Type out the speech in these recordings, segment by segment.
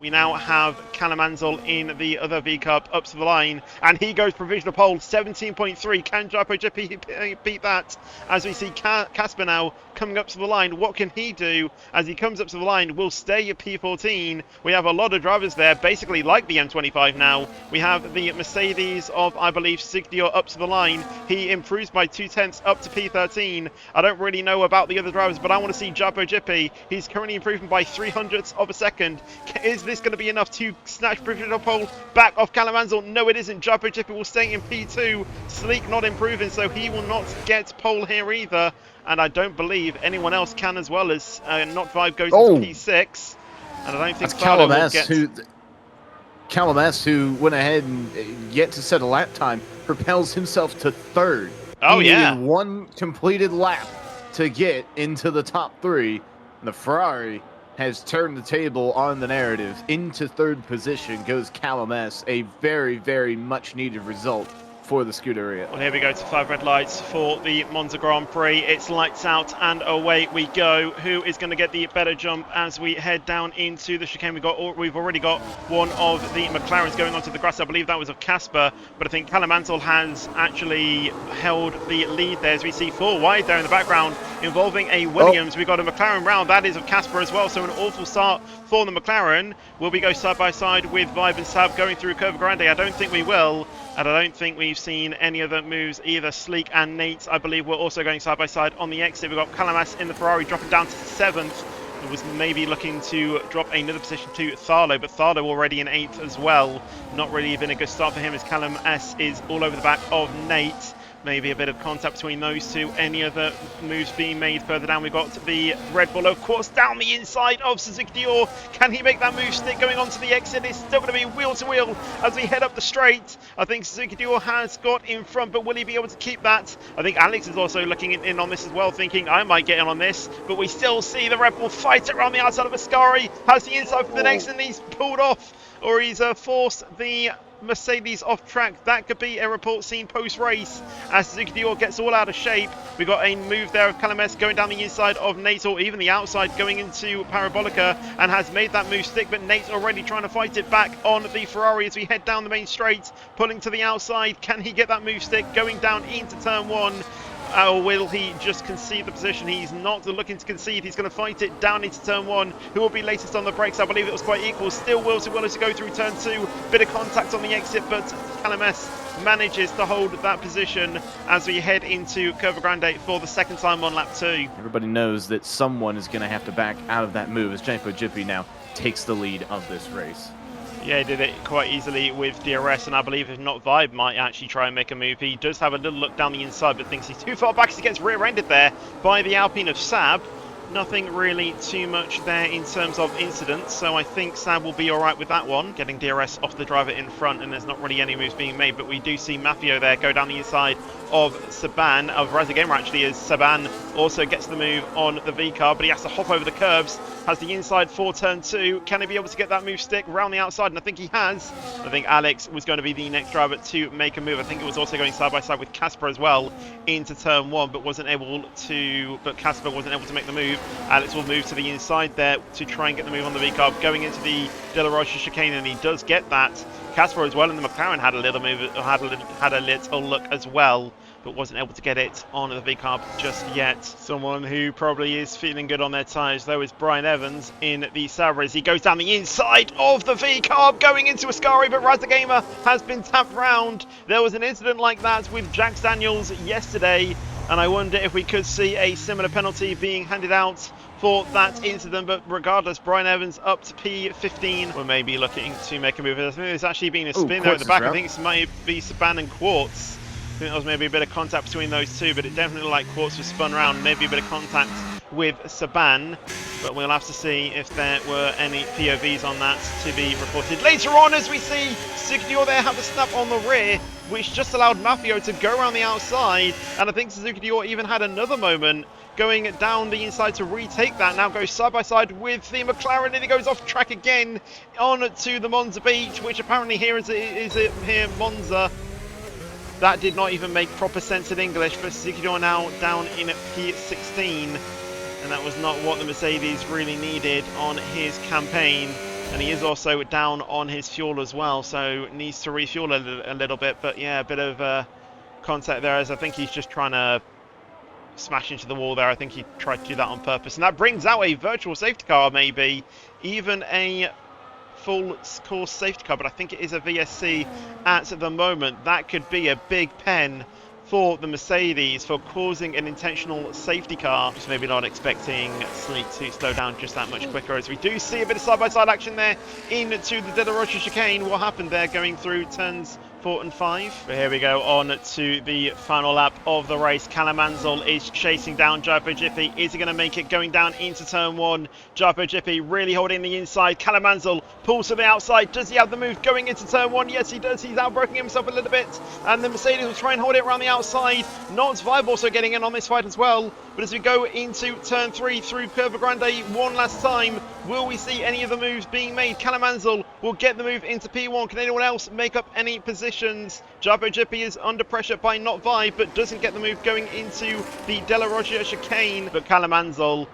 We now have CALLUM in the other V Cup up to the line, and he goes provisional pole 17.3. Can GYPO beat that? As we see Casper now coming up to the line, what can he do as he comes up to the line? Will stay at P14. We have a lot of drivers there, basically like the M25 now. We have the Mercedes of, I believe, Sigdior up to the line. He improves by 2/10 up to P13. I don't really know about the other drivers, but I want to see GYPO. He's currently improving by 300ths of a second. Is this going to be enough to snatch provisional pole back off CALLUM? No, it isn't. GYPO will stay in P2. Sleek not improving, so he will not get pole here either. And I don't believe anyone else can as well, as Not Vibe goes into P6. And I don't think CALLUM who went ahead and yet to set a lap time, propels himself to third. Oh, he yeah. needed one completed lap to get into the top three. The Ferrari has turned the table on the narrative. Into third position goes CALLUM, a very, very much needed result for the Scuderia. Well, here we go to 5 red lights for the Monza Grand Prix. It's lights out and away we go. Who is going to get the better jump as we head down into the chicane? We've already got one of the McLarens going onto the grass. I believe that was of Casper, but I think CALLUM has actually held the lead there, as we see 4 wide there in the background involving a Williams. We've got a McLaren round, that is of Casper as well, so an awful start for the McLaren. Will we go side by side with Vibe and Sab going through Curva Grande? I don't think we will. And I don't think we've seen any other moves either. Sleek and Nate, I believe, we're also going side by side on the exit. We've got CALLUM in the Ferrari dropping down to 7th. It was maybe looking to drop another position to Tharlo, but Tharlo already in 8th as well. Not really been a good start for him, as CALLUM is all over the back of Nate. Maybe a bit of contact between those two. Any other moves being made further down? We've got the Red Bull, of course, down the inside of Suzuki Dior. Can he make that move stick going onto the exit? It's still going to be wheel to wheel as we head up the straight. I think Suzuki Dior has got in front, but will he be able to keep that? I think Alex is also looking in on this as well, thinking I might get in on this, but we still see the Red Bull fight around the outside of Ascari. Has the inside for the next, and he's pulled off, or he's forced the Mercedes off track. That could be a report seen post-race as Suzuki Dior gets all out of shape. We got a move there of CALLUM going down the inside of Nate, or even the outside going into Parabolica, and has made that move stick, but Nate's already trying to fight it back on the Ferrari as we head down the main straight, pulling to the outside. Can he get that move stick going down into turn 1? Or will he just concede the position? He's not looking to concede. He's going to fight it down into turn 1. Who will be latest on the brakes? I believe it was quite equal. Still will to go through turn 2. Bit of contact on the exit, but CALLUM manages to hold that position as we head into Curva Grande for the second time on lap 2. Everybody knows that someone is going to have to back out of that move as GYPO now takes the lead of this race. Yeah, he did it quite easily with DRS, and I believe if not, Vibe might actually try and make a move. He does have a little look down the inside, but thinks he's too far back as he gets rear-ended there by the Alpine of Sab. Nothing really too much there in terms of incidents, so I think Sab will be alright with that one. Getting DRS off the driver in front, and there's not really any moves being made, but we do see Mafio there go down the inside of Saban, of Razagamer actually, as Saban also gets the move on the V-car, but he has to hop over the curbs. Has the inside for turn 2. Can he be able to get that move stick round the outside? And I think he has. I think Alex was going to be the next driver to make a move. I think it was also going side by side with Casper as well into turn 1, but Casper wasn't able to make the move. Alex will move to the inside there to try and get the move on the V-car, going into the De La Rocha chicane, and he does get that. Casper as well, and the McLaren had a little move, had a little look as well, but wasn't able to get it on the V-carb just yet. Someone who probably is feeling good on their tyres, though, is Brian Evans in the Sabres. He goes down the inside of the V-carb, going into Ascari, but Razagamer has been tapped round. There was an incident like that with Jax Daniels yesterday, and I wonder if we could see a similar penalty being handed out for that incident, but regardless, Brian Evans up to P15. We're maybe looking to make a move. I think there's actually been a spin there at the back. I think it might be Saban and Quartz. I think there was maybe a bit of contact between those two, but it definitely looked like Quartz was spun around. Maybe a bit of contact with Saban, but we'll have to see if there were any POVs on that to be reported later on, as we see Suzuki there have a snap on the rear, which just allowed Mafio to go around the outside, and I think Suzuki Dior even had another moment going down the inside to retake that. Now goes side by side with the McLaren, and he goes off track again on to the Monza beach, which apparently here is Monza. That did not even make proper sense in English, but Suzuki Dior now down in P16, and that was not what the Mercedes really needed on his campaign. And he is also down on his fuel as well, so needs to refuel a little bit. But yeah, a bit of contact there, as I think he's just trying to smash into the wall there. I think he tried to do that on purpose. And that brings out a virtual safety car, maybe. Even a full course safety car, but I think it is a VSC at the moment. That could be a big pen for the Mercedes for causing an intentional safety car. Just maybe not expecting Sleek to slow down just that much quicker, as we do see a bit of side-by-side action there into the De La Rocha chicane. What happened there going through turns 4 and 5? But here we go on to the final lap of the race. Callum Ansell is chasing down GYPO. Is he going to make it going down into turn 1? GYPO really holding the inside. Callum Ansell pulls to the outside. Does he have the move going into turn 1? Yes, he does. He's outbraking himself a little bit, and the Mercedes will try and hold it around the outside. Not Vibe also getting in on this fight as well. But as we go into turn 3 through Curva Grande one last time, will we see any of the moves being made? Callum Ansell will get the move into P1. Can anyone else make up any positions? GYPO is under pressure by Not Vibe, but doesn't get the move going into the De La Rocha chicane. But Callum Ansell,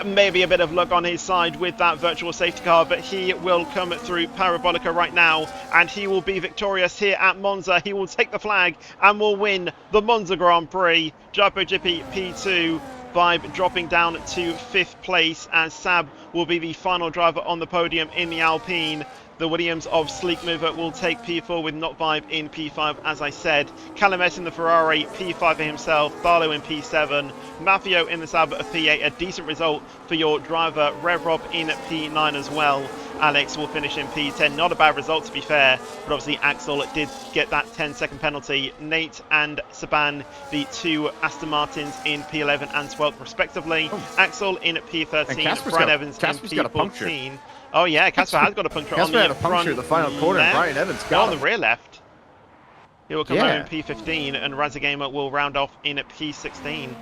maybe a bit of luck on his side with that virtual safety car, but he will come through Parabolica right now, and he will be victorious here at Monza. He will take the flag and will win the Monza Grand Prix. GYPO P2, Vibe dropping down to 5th place, as Sab will be the final driver on the podium in the Alpine. The Williams of Sleek Mover will take P4 with Not Vibe in P5, as I said. Callum S in the Ferrari, P5 for himself. Barlow in P7. Maffio in the Sauber of P8. A decent result for your driver, Rev Rob in P9 as well. Alex will finish in P10. Not a bad result, to be fair, but obviously Axel did get that 10-second penalty. Nate and Saban, the 2 Aston Martins, in P11 and 12th respectively. Oh. Axel in P13. Brian Evans in P14. Oh yeah, Casper has got a puncture on the had a puncture at the final corner, and Brian Evans got on the rear left. He will come home in P15, and Razagamer will round off in P16.